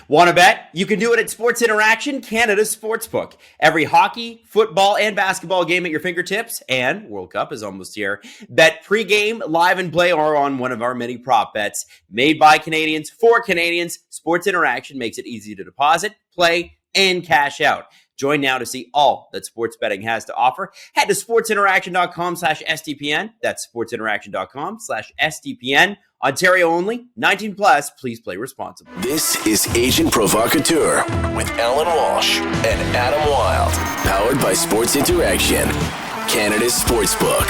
Want to bet? You can do it at Sports Interaction, Canada's sportsbook. Every hockey, football, and basketball game at your fingertips, and World Cup is almost here. Bet pregame, live, and play are on one of our many prop bets. Made by Canadians for Canadians, Sports Interaction makes it easy to deposit, play, and cash out. Join now to see all that sports betting has to offer. Head to sportsinteraction.com/SDPN. That's sportsinteraction.com/SDPN. Ontario only, 19 plus. Please play responsibly. This is Agent Provocateur with Allan Walsh and Adam Wylde. Powered by Sports Interaction, Canada's sportsbook.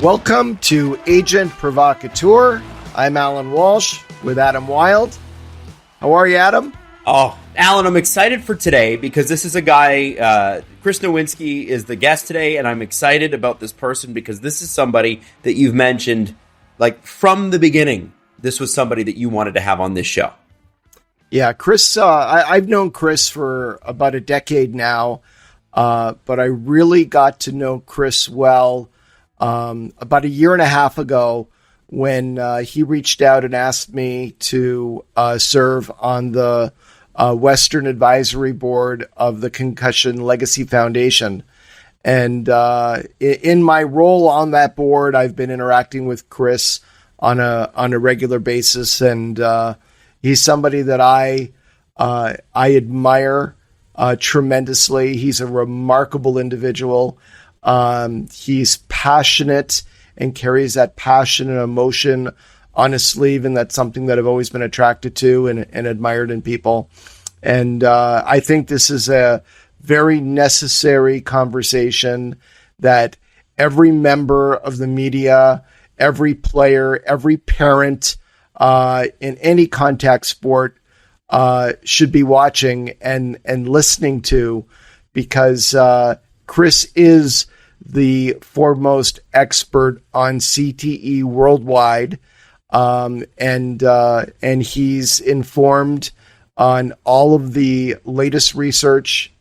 Welcome to Agent Provocateur. I'm Allan Walsh with Adam Wylde. How are you, Adam? Oh, Allan, I'm excited for today because this is a guy, Chris Nowinski is the guest today, and I'm excited about this person because this is somebody that you've mentioned, like, from the beginning. This was somebody that you wanted to have on this show. Yeah, Chris, I've known Chris for about a decade now, but I really got to know Chris well about a year and a half ago when he reached out and asked me to serve on the Western Advisory Board of the Concussion Legacy Foundation. And in my role on that board, I've been interacting with Chris on a regular basis, and he's somebody that I admire tremendously. He's a remarkable individual. He's passionate and carries that passion and emotion on his sleeve, and that's something that I've always been attracted to and admired in people. And I think this is a very necessary conversation that every member of the media, every player, every parent in any contact sport should be watching and listening to, because Chris is the foremost expert on CTE worldwide. And he's informed on all of the latest research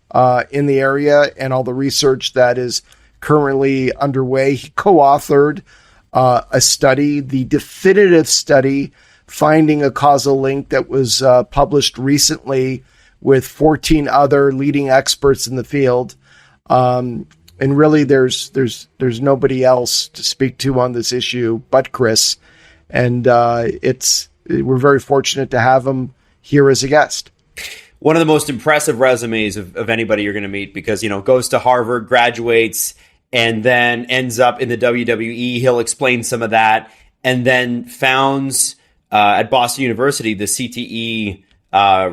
in the area and all the research that is currently underway. He co-authored a study, the definitive study, finding a causal link that was published recently with 14 other leading experts in the field. And really, there's nobody else to speak to on this issue but Chris. And we're very fortunate to have him here as a guest. One of the most impressive resumes of anybody you're going to meet, because, goes to Harvard, graduates, and then ends up in the WWE. He'll explain some of that, and then founds at Boston University the CTE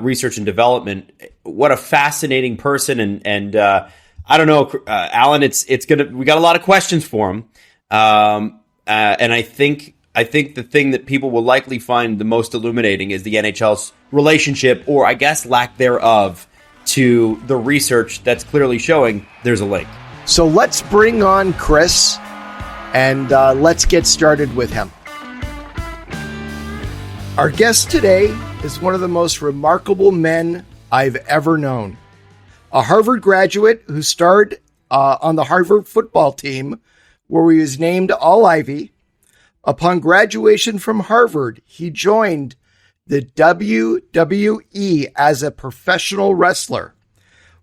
research and development. What a fascinating person. And I don't know, Allan, we got a lot of questions for him. And I think the thing that people will likely find the most illuminating is the NHL's relationship, or I guess lack thereof, to the research that's clearly showing there's a link. So let's bring on Chris and let's get started with him. Our guest today is one of the most remarkable men I've ever known. A Harvard graduate who starred on the Harvard football team, where he was named All-Ivy. Upon graduation from Harvard, he joined the WWE as a professional wrestler,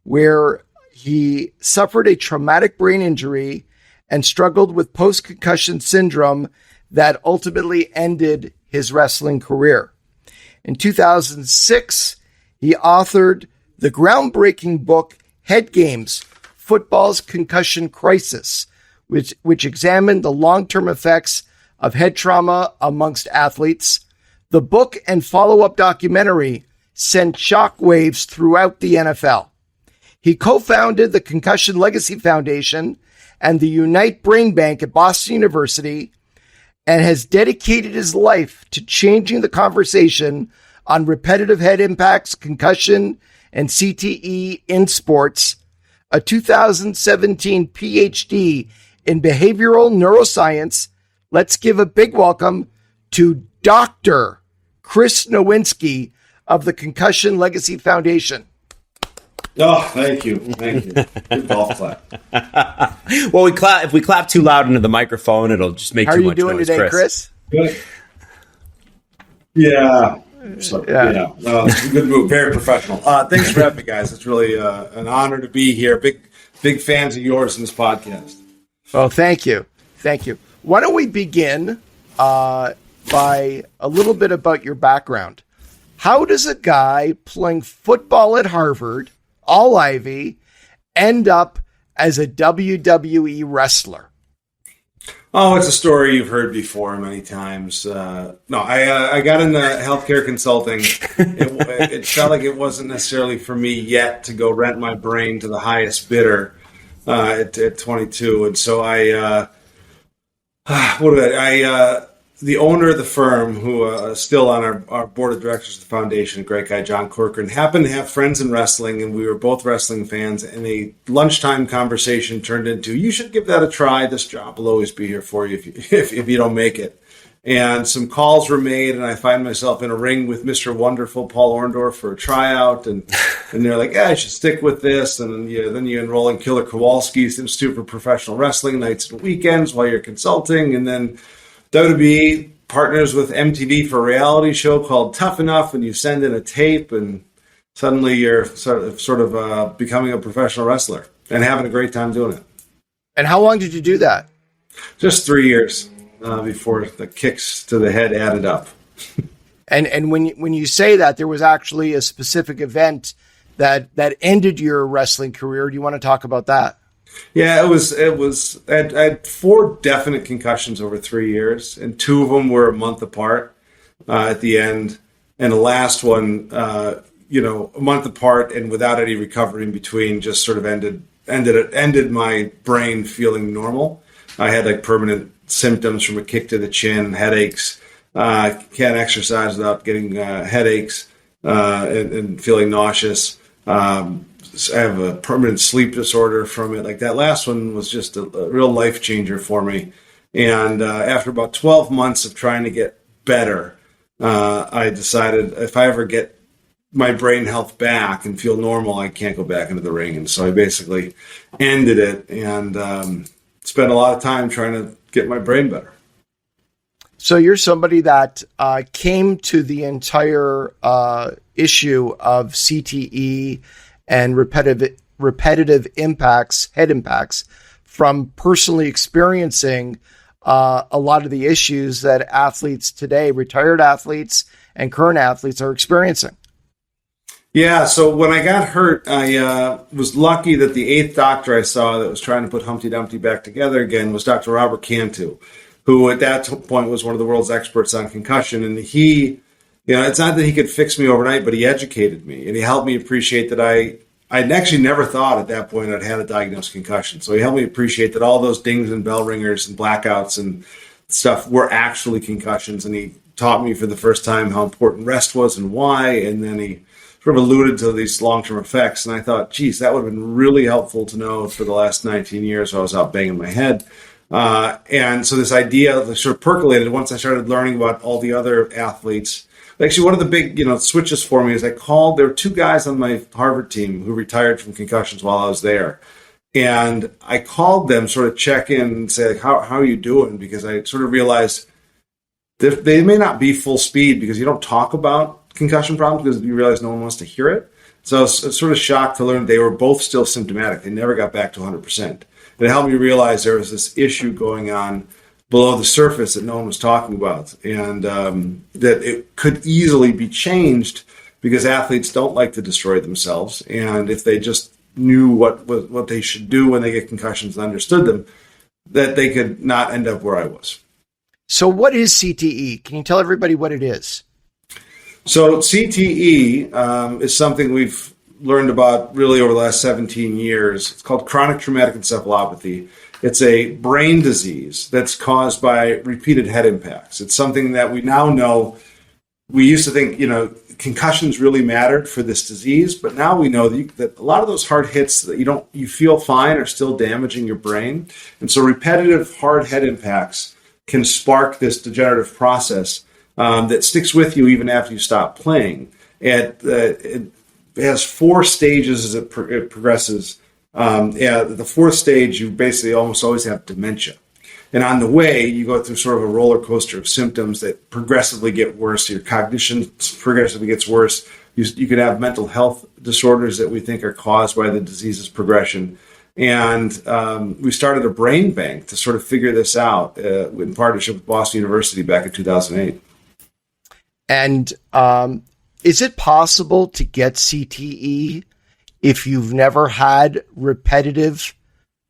where he suffered a traumatic brain injury and struggled with post-concussion syndrome that ultimately ended his wrestling career. In 2006, he authored the groundbreaking book Head Games: Football's Concussion Crisis, which examined the long-term effects of head trauma amongst athletes. The book and follow-up documentary sent shockwaves throughout the NFL. He co-founded the Concussion Legacy Foundation and the Unite Brain Bank at Boston University, and has dedicated his life to changing the conversation on repetitive head impacts, concussion, and CTE in sports. A 2017 PhD in behavioral neuroscience. Let's give a big welcome to Dr. Chris Nowinski of the Concussion Legacy Foundation. Oh, thank you. Thank you. Good golf clap. Well, if we clap too loud into the microphone, it'll just make too much noise. How are you doing today, Chris? Good. Yeah, So, it's a good move. Very professional. Thanks for having me, guys. It's really an honor to be here. Big fans of yours in this podcast. Well, thank you. Thank you. Why don't we begin by a little bit about your background? How does a guy playing football at Harvard, all Ivy, end up as a WWE wrestler? Oh, it's a story you've heard before many times. I got into healthcare consulting. It felt like it wasn't necessarily for me yet to go rent my brain to the highest bidder at 22. And so the owner of the firm, who is still on our board of directors of the foundation, a great guy, John Corcoran, happened to have friends in wrestling, and we were both wrestling fans, and a lunchtime conversation turned into, you should give that a try. This job will always be here for you if you don't make it. And some calls were made, and I find myself in a ring with Mr. Wonderful Paul Orndorff for a tryout, and they're like, I should stick with this. And then you enroll in Killer Kowalski's Institute for Professional Wrestling nights and weekends while you're consulting, and then WWE partners with MTV for a reality show called Tough Enough, and you send in a tape, and suddenly you're sort of becoming a professional wrestler and having a great time doing it. And how long did you do that? Just 3 years before the kicks to the head added up. And when you say that, there was actually a specific event that ended your wrestling career. Do you want to talk about that? Yeah, it was. I had 4 definite concussions over 3 years, and 2 of them were a month apart at the end, and the last one, a month apart and without any recovery in between, just sort of ended my brain feeling normal. I had like permanent symptoms from a kick to the chin, headaches. Can't exercise without getting headaches and feeling nauseous. I have a permanent sleep disorder from it. Like that last one was just a real life changer for me. And after about 12 months of trying to get better, I decided if I ever get my brain health back and feel normal, I can't go back into the ring. And so I basically ended it and spent a lot of time trying to get my brain better. So you're somebody that came to the entire issue of CTE and repetitive impacts, head impacts, from personally experiencing a lot of the issues that athletes today, retired athletes and current athletes, are experiencing. Yeah, so when I got hurt, I was lucky that the 8th doctor I saw that was trying to put Humpty Dumpty back together again was Dr. Robert Cantu, who at that point was one of the world's experts on concussion. And he, it's not that he could fix me overnight, but he educated me and he helped me appreciate that I'd actually never thought at that point I'd had a diagnosed concussion. So he helped me appreciate that all those dings and bell ringers and blackouts and stuff were actually concussions. And he taught me for the first time how important rest was and why. And then he sort of alluded to these long-term effects. And I thought, geez, that would have been really helpful to know for the last 19 years while I was out banging my head. And so this idea sort of percolated once I started learning about all the other athletes. Actually, one of the big, switches for me is there were 2 guys on my Harvard team who retired from concussions while I was there. And I called them, sort of check in and say, like, how are you doing? Because I sort of realized they may not be full speed because you don't talk about concussion problems because you realize no one wants to hear it. So I was sort of shocked to learn they were both still symptomatic. They never got back to 100%. And it helped me realize there was this issue going on below the surface that no one was talking about, and that it could easily be changed because athletes don't like to destroy themselves. And if they just knew what they should do when they get concussions and understood them, that they could not end up where I was. So what is CTE? Can you tell everybody what it is? So CTE is something we've learned about really over the last 17 years. It's called chronic traumatic encephalopathy. It's a brain disease that's caused by repeated head impacts. It's something that we now know. We used to think, concussions really mattered for this disease, but now we know that a lot of those hard hits that you feel fine are still damaging your brain. And so repetitive hard head impacts can spark this degenerative process that sticks with you even after you stop playing. It has 4 stages as it progresses. The 4th stage, you basically almost always have dementia. And on the way, you go through sort of a roller coaster of symptoms that progressively get worse. Your cognition progressively gets worse. You could have mental health disorders that we think are caused by the disease's progression. And we started a brain bank to sort of figure this out in partnership with Boston University back in 2008. And is it possible to get CTE if you've never had repetitive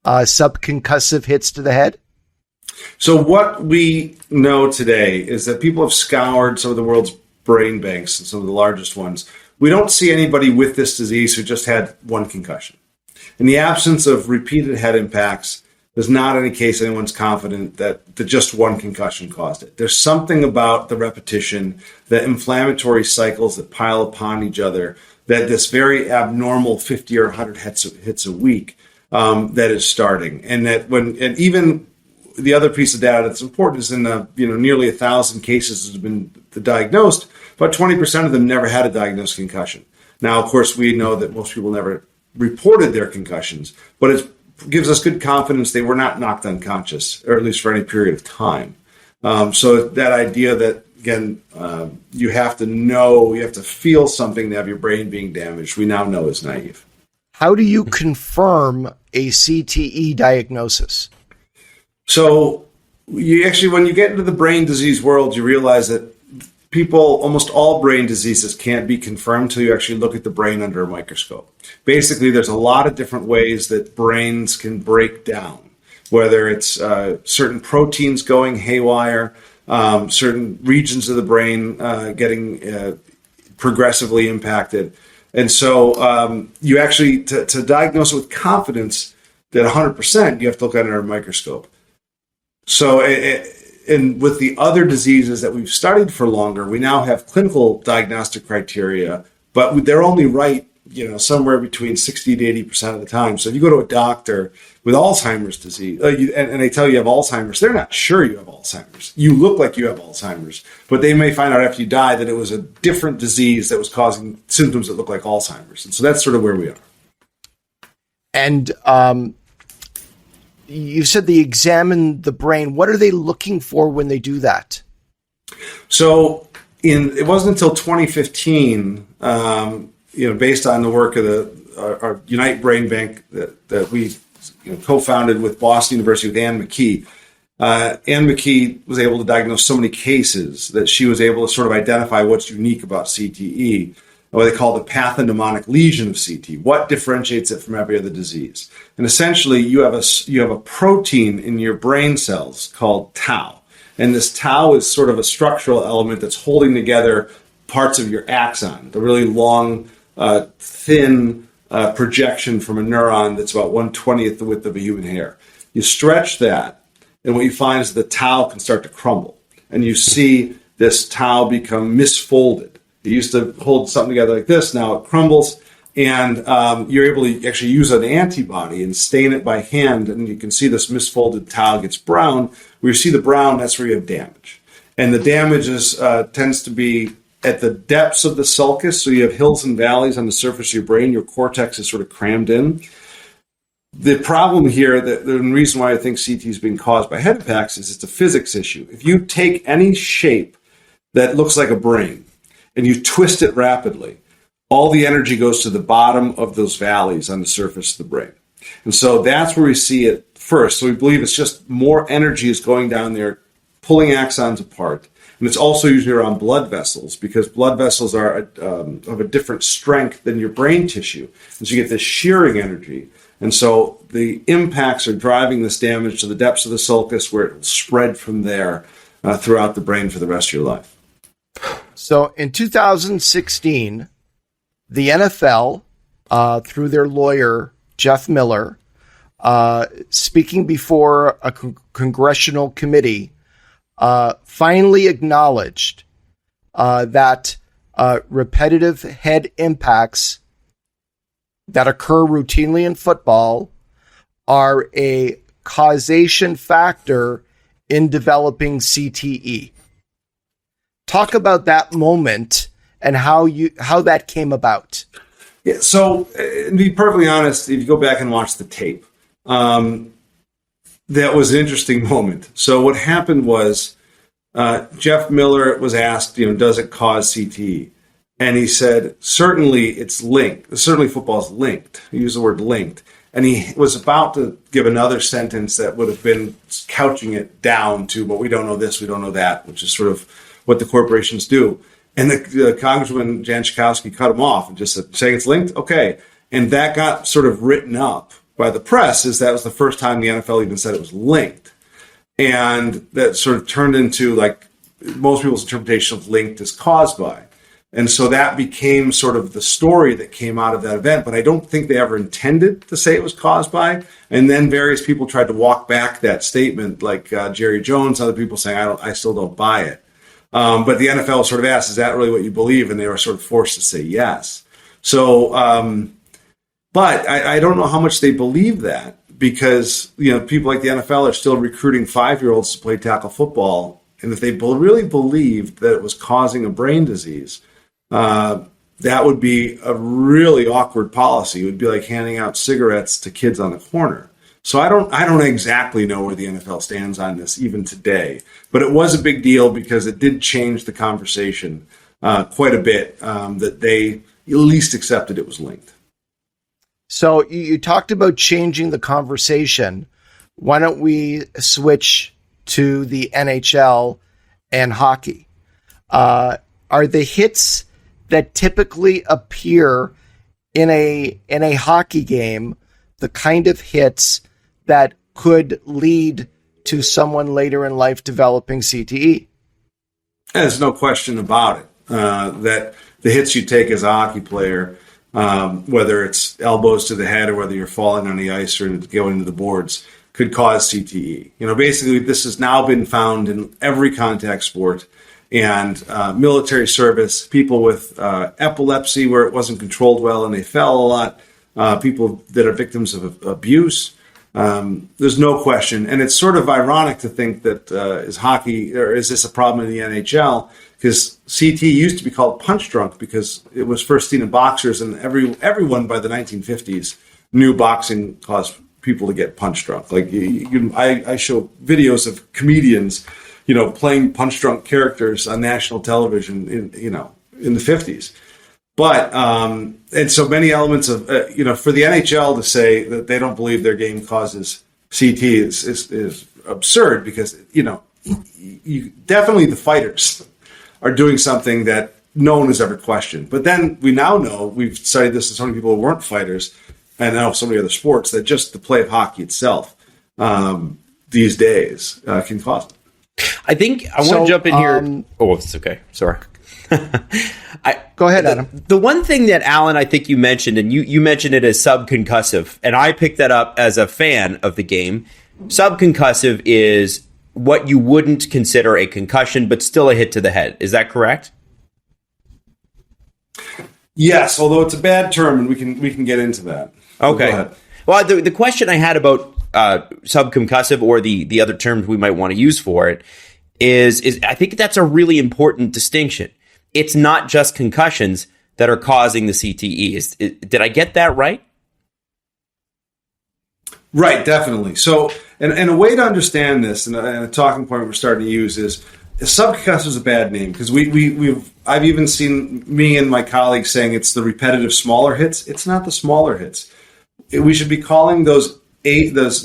subconcussive hits to the head? So what we know today is that people have scoured some of the world's brain banks and some of the largest ones. We don't see anybody with this disease who just had one concussion. In the absence of repeated head impacts, there's not any case anyone's confident that just one concussion caused it. There's something about the repetition, the inflammatory cycles that pile upon each other, that this very abnormal 50 or 100 hits a week that is starting. And even the other piece of data that's important is in nearly 1,000 cases that have been diagnosed, about 20% of them never had a diagnosed concussion. Now, of course, we know that most people never reported their concussions, but it gives us good confidence they were not knocked unconscious, or at least for any period of time. So that idea that, again, you have to feel something to have your brain being damaged, we now know is naive. How do you confirm a CTE diagnosis? So when you get into the brain disease world, you realize that almost all brain diseases can't be confirmed until you actually look at the brain under a microscope. Basically, there's a lot of different ways that brains can break down, whether it's certain proteins going haywire, certain regions of the brain getting progressively impacted. And so you actually, to diagnose it with confidence that 100%, you have to look at it under a microscope. So, and with the other diseases that we've studied for longer, we now have clinical diagnostic criteria, but they're only right, somewhere between 60 to 80% of the time. So if you go to a doctor with Alzheimer's disease and they tell you have Alzheimer's, they're not sure you have Alzheimer's. You look like you have Alzheimer's, but they may find out after you die that it was a different disease that was causing symptoms that look like Alzheimer's. And so that's sort of where we are. And you said they examine the brain. What are they looking for when they do that? So it wasn't until 2015, based on the work of our Unite Brain Bank that we co-founded with Boston University with Ann McKee. Ann McKee was able to diagnose so many cases that she was able to sort of identify what's unique about CTE, what they call the pathognomonic lesion of CTE. What differentiates it from every other disease? And essentially, you have a protein in your brain cells called tau. And this tau is sort of a structural element that's holding together parts of your axon, the really long, thin projection from a neuron that's about 1/20th the width of a human hair. You stretch that, and what you find is the tau can start to crumble. And you see this tau become misfolded. It used to hold something together like this. Now it crumbles, and you're able to actually use an antibody and stain it by hand, and you can see this misfolded tau gets brown. Where you see the brown, that's where you have damage. And the damage tends to be at the depths of the sulcus, so you have hills and valleys on the surface of your brain. Your cortex is sort of crammed in. The problem here, the reason why I think CT is being caused by head impacts is it's a physics issue. If you take any shape that looks like a brain, and you twist it rapidly, all the energy goes to the bottom of those valleys on the surface of the brain. And so that's where we see it first. So we believe it's just more energy is going down there, pulling axons apart. And it's also usually around blood vessels, because blood vessels are of a different strength than your brain tissue. And so you get this shearing energy. And so the impacts are driving this damage to the depths of the sulcus, where it will spread from there throughout the brain for the rest of your life. So in 2016, the NFL, through their lawyer, Jeff Miller, speaking before a congressional committee, finally acknowledged that repetitive head impacts that occur routinely in football are a causation factor in developing CTE. Talk about that moment and how that came about. Yeah, so to be perfectly honest, if you go back and watch the tape, that was an interesting moment. So what happened was Jeff Miller was asked, does it cause CTE? And he said, certainly it's linked. Certainly football is linked. He used the word linked. And he was about to give another sentence that would have been couching it down to, but we don't know this, we don't know that, which is sort of what the corporations do. And the Congressman Jan Schakowsky cut him off and just said, saying it's linked? Okay. And that got sort of written up by the press as that was the first time the NFL even said it was linked. And that sort of turned into like most people's interpretation of linked is caused by. And so that became sort of the story that came out of that event. But I don't think they ever intended to say it was caused by. And then various people tried to walk back that statement, like Jerry Jones, other people saying, I still don't buy it. But the NFL sort of asked, is that really what you believe? And they were sort of forced to say yes. So, but I don't know how much they believe that, because, people like the NFL are still recruiting 5-year-olds to play tackle football. And if they really believed that it was causing a brain disease, that would be a really awkward policy. It would be like handing out cigarettes to kids on the corner. So I don't exactly know where the NFL stands on this even today, but it was a big deal because it did change the conversation quite a bit, that they at least accepted it was linked. So you talked about changing the conversation. Why don't we switch to the NHL and hockey? Are the hits that typically appear in a hockey game the kind of hits that could lead to someone later in life developing CTE? There's no question about it, that the hits you take as a hockey player, whether it's elbows to the head or whether you're falling on the ice or going into the boards, could cause CTE. Basically, this has now been found in every contact sport. And military service, people with epilepsy where it wasn't controlled well and they fell a lot, people that are victims of abuse. There's no question. And it's sort of ironic to think that is this a problem in the NHL? Because CT used to be called punch drunk because it was first seen in boxers, and everyone by the 1950s knew boxing caused people to get punch drunk. Like I show videos of comedians playing punch-drunk characters on national television in the 50s. But, and so many elements of, for the NHL to say that they don't believe their game causes CT is absurd, because, you definitely the fighters are doing something that no one has ever questioned. But then we now know, we've studied this in so many people who weren't fighters, and now so many other sports, that just the play of hockey itself these days can cause it. I think I want to jump in here. Oh, it's okay. Sorry. Go ahead, Adam. The one thing that, Allan, I think you mentioned, and you mentioned it as subconcussive, and I picked that up as a fan of the game. Subconcussive is what you wouldn't consider a concussion, but still a hit to the head. Is that correct? Yes, although it's a bad term, and we can get into that. Okay. So well, the question I had about subconcussive, or the other terms we might want to use for it, is I think that's a really important distinction. It's not just concussions that are causing the CTE. Did I get that right? Right, definitely. So, and a way to understand this, and a talking point we're starting to use is subconcussive is a bad name, because I've even seen me and my colleagues saying it's the repetitive smaller hits. It's not the smaller hits. We should be calling the hits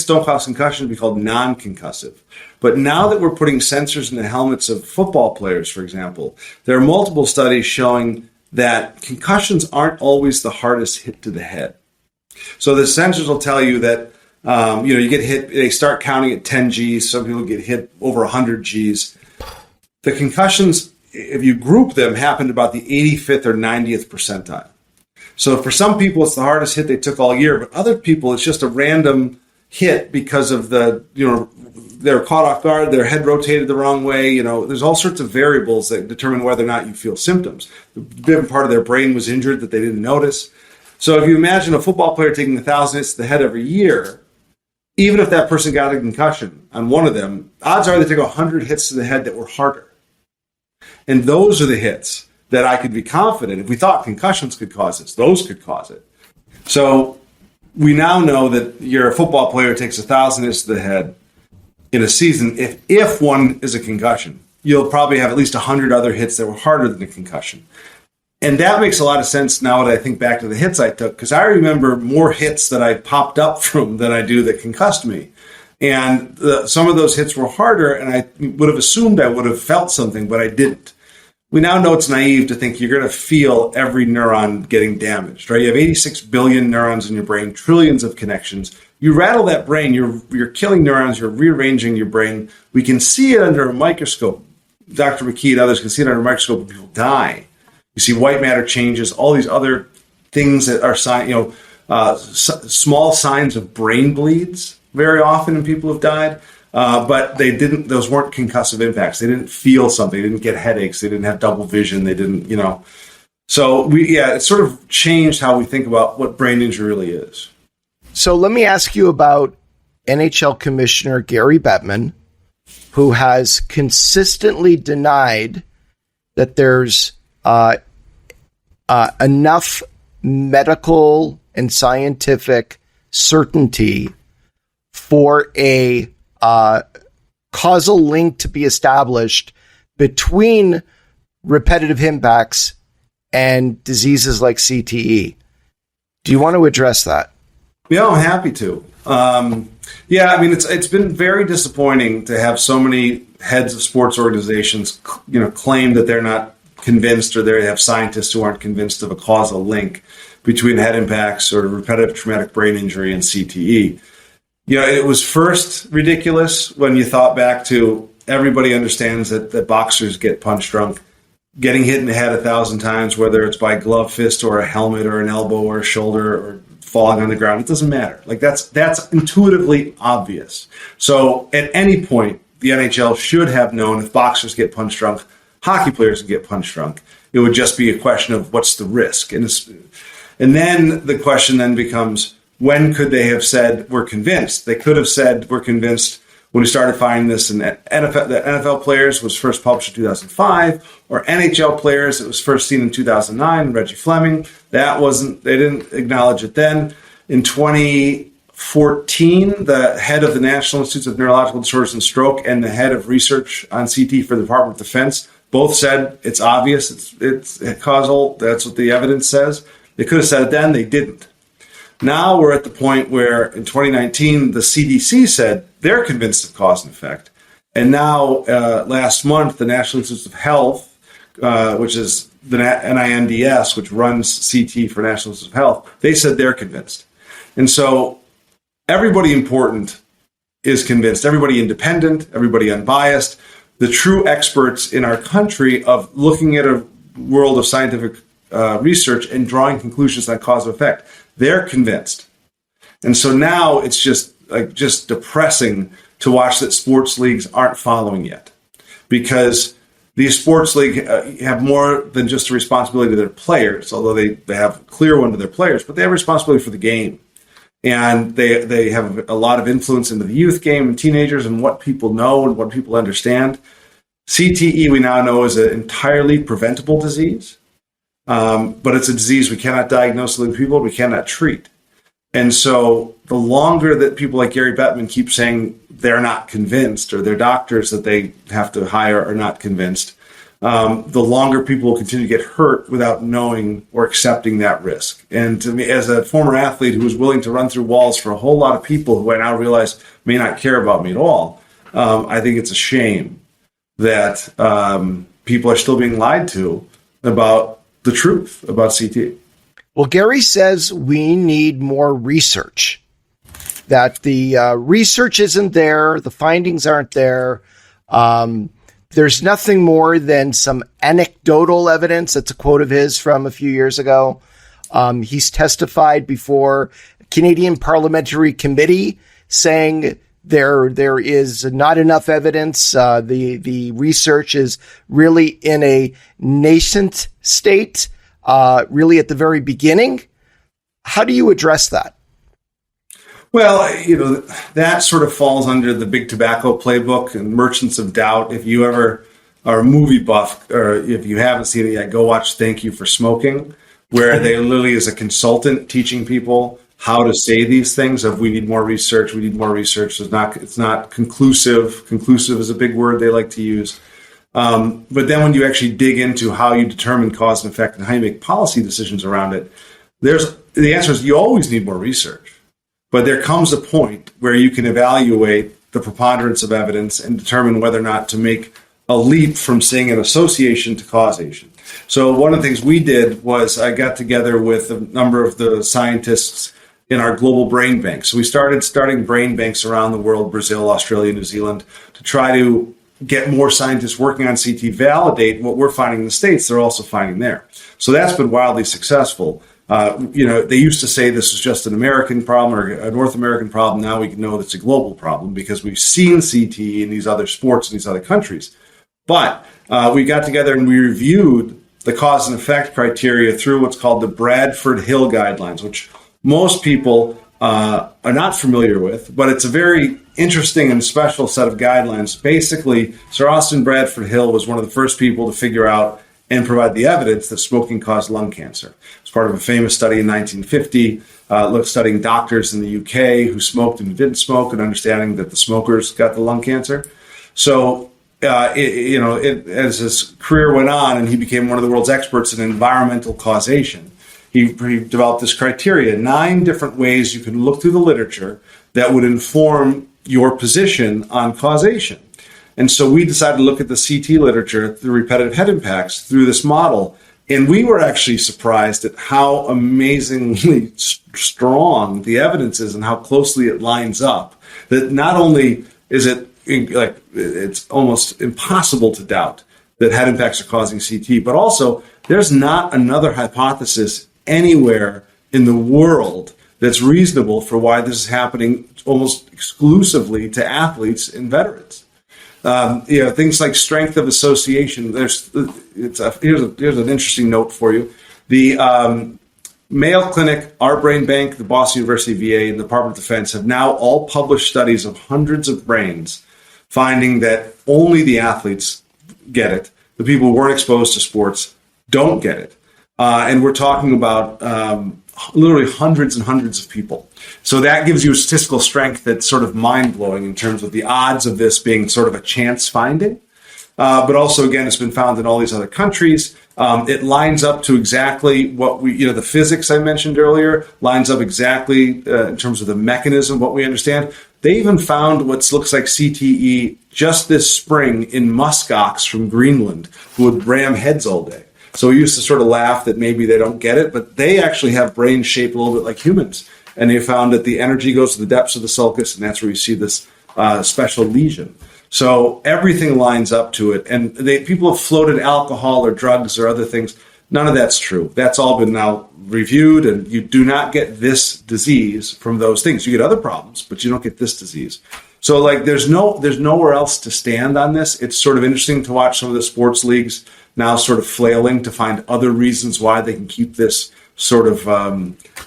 don't cause concussion be called non-concussive. But now that we're putting sensors in the helmets of football players, for example, there are multiple studies showing that concussions aren't always the hardest hit to the head. So the sensors will tell you that you get hit. They start counting at 10 Gs. Some people get hit over 100 Gs. The concussions, if you group them, happen about the 85th or 90th percentile. So for some people, it's the hardest hit they took all year, but other people, it's just a random hit because of they're caught off guard, their head rotated the wrong way. There's all sorts of variables that determine whether or not you feel symptoms. A different part of their brain was injured that they didn't notice. So if you imagine a football player taking 1,000 hits to the head every year, even if that person got a concussion on one of them, odds are they take 100 hits to the head that were harder. And those are the hits that I could be confident, if we thought concussions could cause this, those could cause it. So we now know that your football player takes 1,000 hits to the head in a season. If one is a concussion, you'll probably have at least 100 other hits that were harder than a concussion. And that makes a lot of sense now that I think back to the hits I took, because I remember more hits that I popped up from than I do that concussed me. And some of those hits were harder, and I would have assumed I would have felt something, but I didn't. We now know it's naive to think you're going to feel every neuron getting damaged, right? You have 86 billion neurons in your brain, trillions of connections. You rattle that brain, you're killing neurons, you're rearranging your brain. We can see it under a microscope. Dr. McKee and others can see it under a microscope when people die. You see white matter changes, all these other things that are small signs of brain bleeds very often in people who've died. But they didn't, those weren't concussive impacts. They didn't feel something. They didn't get headaches. They didn't have double vision. They didn't, So it sort of changed how we think about what brain injury really is. So let me ask you about NHL Commissioner Gary Bettman, who has consistently denied that there's enough medical and scientific certainty for a causal link to be established between repetitive impacts and diseases like CTE. Do you want to address that? Yeah, I'm happy to. It's been very disappointing to have so many heads of sports organizations, claim that they're not convinced, or they have scientists who aren't convinced of a causal link between head impacts or repetitive traumatic brain injury and CTE. It was first ridiculous when you thought back to everybody understands that boxers get punch drunk. Getting hit in the head 1,000 times, whether it's by glove fist or a helmet or an elbow or a shoulder or falling on the ground, it doesn't matter. Like that's intuitively obvious. So at any point, the NHL should have known if boxers get punch drunk, hockey players can get punch drunk. It would just be a question of what's the risk. And then the question then becomes, when could they have said, we're convinced? They could have said, we're convinced when we started finding this in the NFL players was first published in 2005, or NHL players, it was first seen in 2009, Reggie Fleming. They didn't acknowledge it then. In 2014, the head of the National Institutes of Neurological Disorders and Stroke and the head of research on CT for the Department of Defense both said it's obvious, it's causal, that's what the evidence says. They could have said it then, they didn't. Now we're at the point where in 2019, the CDC said they're convinced of cause and effect. And now last month, the National Institutes of Health, which is the NINDS, which runs CT for National Institutes of Health, they said they're convinced. And so everybody important is convinced, everybody independent, everybody unbiased. The true experts in our country of looking at a world of scientific research and drawing conclusions on cause and effect, they're convinced. And so now it's just depressing to watch that sports leagues aren't following yet, because these sports leagues have more than just a responsibility to their players, although they have a clear one to their players, but they have responsibility for the game. And they have a lot of influence into the youth game and teenagers and what people know and what people understand. CTE, we now know, is an entirely preventable disease. But it's a disease we cannot diagnose in people, we cannot treat. And so the longer that people like Gary Bettman keep saying they're not convinced, or their doctors that they have to hire are not convinced, the longer people will continue to get hurt without knowing or accepting that risk. And to me, as a former athlete who was willing to run through walls for a whole lot of people who I now realize may not care about me at all, I think it's a shame that people are still being lied to about the truth about CT. Well, Gary says we need more research, that the research isn't there, the findings aren't there. There's nothing more than some anecdotal evidence. That's a quote of his from a few years ago. He's testified before a Canadian Parliamentary Committee saying there is not enough evidence. The research is really in a nascent state, really at the very beginning. How do you address that? Well, that sort of falls under the Big Tobacco playbook and Merchants of Doubt. If you ever are a movie buff, or if you haven't seen it yet, go watch Thank You for Smoking, where they literally is a consultant teaching people how to say these things of we need more research, we need more research. It's not conclusive. Conclusive is a big word they like to use. But then when you actually dig into how you determine cause and effect and how you make policy decisions around it, the answer is you always need more research. But there comes a point where you can evaluate the preponderance of evidence and determine whether or not to make a leap from saying an association to causation. So one of the things we did was I got together with a number of the scientists in our global brain bank. So we starting brain banks around the world, Brazil, Australia, New Zealand, to try to get more scientists working on CT, validate what we're finding in the States, they're also finding there. So that's been wildly successful. They used to say this was just an American problem or a North American problem. Now we know it's a global problem because we've seen CTE in these other sports in these other countries. But we got together and we reviewed the cause and effect criteria through what's called the Bradford-Hill guidelines, which most people are not familiar with, but it's a very interesting and special set of guidelines. Basically, Sir Austin Bradford Hill was one of the first people to figure out and provide the evidence that smoking caused lung cancer. It's part of a famous study in 1950, studying doctors in the UK who smoked and who didn't smoke and understanding that the smokers got the lung cancer. So, as his career went on and he became one of the world's experts in environmental causation, he developed this criteria, 9 different ways you can look through the literature that would inform your position on causation. And so we decided to look at the CT literature, the repetitive head impacts, through this model. And we were actually surprised at how amazingly strong the evidence is and how closely it lines up. That not only is it it's almost impossible to doubt that head impacts are causing CT, but also there's not another hypothesis anywhere in the world that's reasonable for why this is happening almost exclusively to athletes and veterans. Things like strength of association. Here's an interesting note for you. The Mayo Clinic, our brain bank, the Boston University VA, and the Department of Defense have now all published studies of hundreds of brains, finding that only the athletes get it. The people who weren't exposed to sports don't get it. And we're talking about literally hundreds and hundreds of people. So that gives you a statistical strength that's sort of mind-blowing in terms of the odds of this being sort of a chance finding. But also, again, it's been found in all these other countries. It lines up to exactly what the physics I mentioned earlier lines up exactly in terms of the mechanism, what we understand. They even found what looks like CTE just this spring in muskox from Greenland who would ram heads all day. So we used to sort of laugh that maybe they don't get it, but they actually have brains shaped a little bit like humans. And they found that the energy goes to the depths of the sulcus, and that's where you see this special lesion. So everything lines up to it. And people have floated alcohol or drugs or other things. None of that's true. That's all been now reviewed, and you do not get this disease from those things. You get other problems, but you don't get this disease. So there's nowhere else to stand on this. It's sort of interesting to watch some of the sports leagues now sort of flailing to find other reasons why they can keep this sort of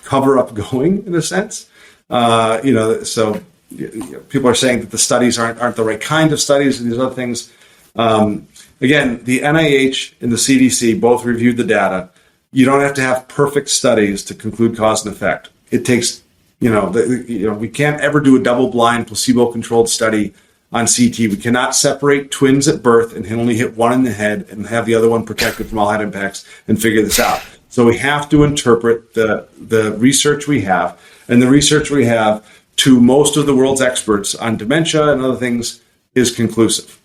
cover up going in a sense. So people are saying that the studies aren't the right kind of studies and these other things. Again, the NIH and the CDC both reviewed the data. You don't have to have perfect studies to conclude cause and effect. It takes, we can't ever do a double-blind, placebo-controlled study on CT. We cannot separate twins at birth and only hit one in the head and have the other one protected from all head impacts and figure this out. So we have to interpret the research we have, and the research we have to most of the world's experts on dementia and other things is conclusive.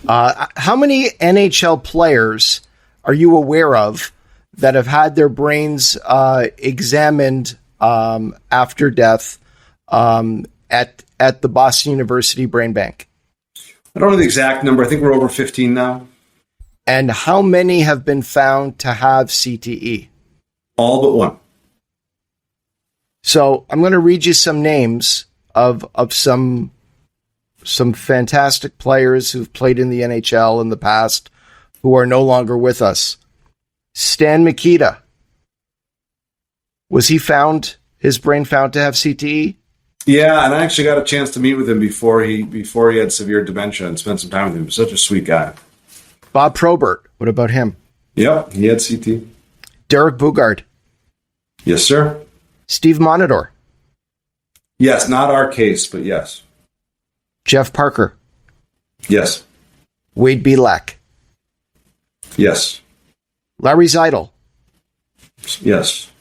How many NHL players are you aware of that have had their brains examined after death at the Boston University Brain Bank? I don't know the exact number. I think we're over 15 now. And how many have been found to have CTE? All but one. So I'm going to read you some names of some fantastic players who've played in the NHL in the past who are no longer with us. Stan Mikita. Was his brain found to have CTE? Yeah, and I actually got a chance to meet with him before he had severe dementia and spent some time with him. He was such a sweet guy. Bob Probert. What about him? Yep, he had CT. Derek Bugard. Yes, sir. Steve Monador. Yes, not our case, but yes. Jeff Parker. Yes. Wade Belak. Yes. Larry Zeidel. Yes.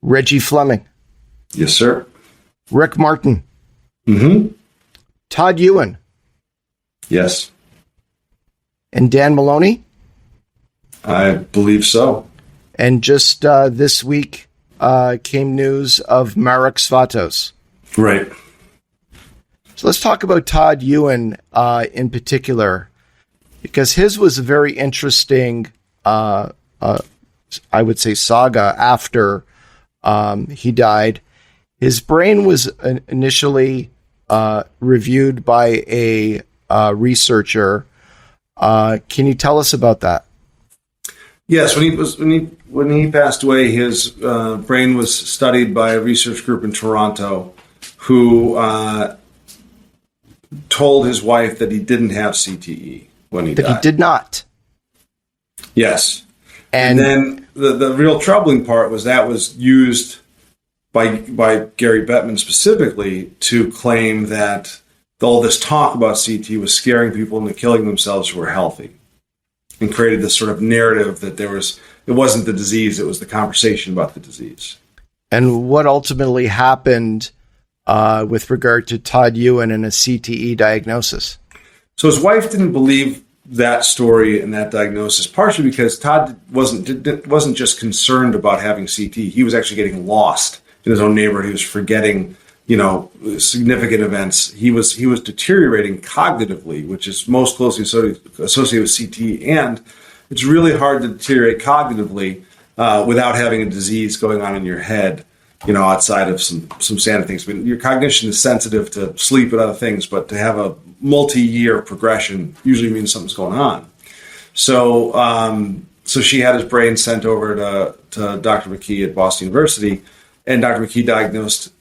Reggie Fleming. Yes, sir. Rick Martin. Mm-hmm. Todd Ewan. Yes. And Dan Maloney. I believe so. And just this week came news of Marek Svatos. Right. So let's talk about Todd Ewan in particular, because his was a very interesting, I would say, saga after he died. His brain was initially reviewed by a researcher. Can you tell us about that? Yes, when he passed away, his brain was studied by a research group in Toronto, who told his wife that he didn't have CTE when he died. That he did not. Yes, and then the real troubling part was that was used by Gary Bettman specifically to claim that all this talk about CTE was scaring people into killing themselves who were healthy, and created this sort of narrative that it wasn't the disease, it was the conversation about the disease. And what ultimately happened with regard to Todd Ewan and a CTE diagnosis? So his wife didn't believe that story and that diagnosis, partially because Todd wasn't just concerned about having CTE. He was actually getting lost in his own neighborhood. He was forgetting, significant events. He was deteriorating cognitively, which is most closely associated with CTE. And it's really hard to deteriorate cognitively without having a disease going on in your head, outside of some standard things. I mean, your cognition is sensitive to sleep and other things, but to have a multi-year progression usually means something's going on. So she had his brain sent over to Dr. McKee at Boston University, and Dr. McKee diagnosed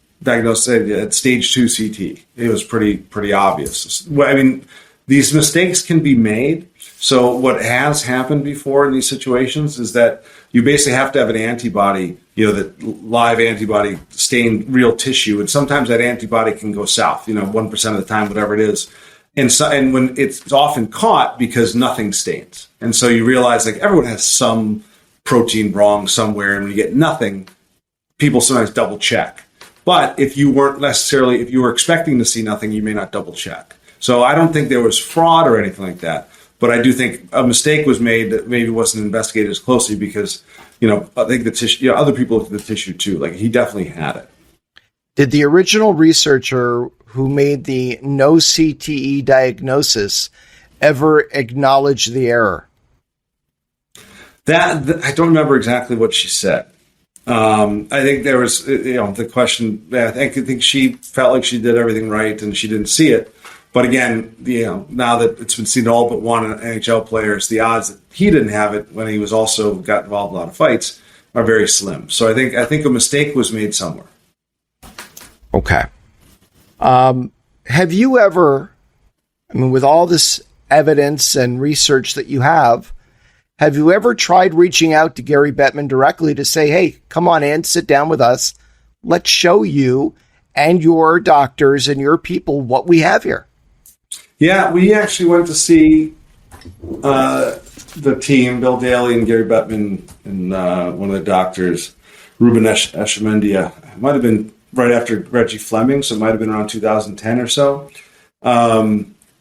it at stage 2 CT. It was pretty obvious. I mean, these mistakes can be made. So what has happened before in these situations is that you basically have to have an antibody, that live antibody stain real tissue. And sometimes that antibody can go south, 1% of the time, whatever it is. And when it's often caught because nothing stains. And so you realize like everyone has some protein wrong somewhere. And when you get nothing, people sometimes double check. But if you were expecting to see nothing, you may not double check. So I don't think there was fraud or anything like that. But I do think a mistake was made that maybe wasn't investigated as closely because, I think the tissue, other people looked at the tissue too. Like he definitely had it. Did the original researcher who made the no CTE diagnosis ever acknowledge the error? That I don't remember exactly what she said. I think there was, the question. I think she felt like she did everything right and she didn't see it. But again, now that it's been seen all but one NHL players, the odds that he didn't have it when he was also got involved in a lot of fights are very slim. So I think a mistake was made somewhere. Okay. Have you ever, with all this evidence and research that you have you ever tried reaching out to Gary Bettman directly to say, hey, come on in, sit down with us. Let's show you and your doctors and your people what we have here? Yeah, we actually went to see the team, Bill Daly and Gary Bettman, and one of the doctors, Ruben Eshamendia. It might have been right after Reggie Fleming, so it might have been around 2010 or so,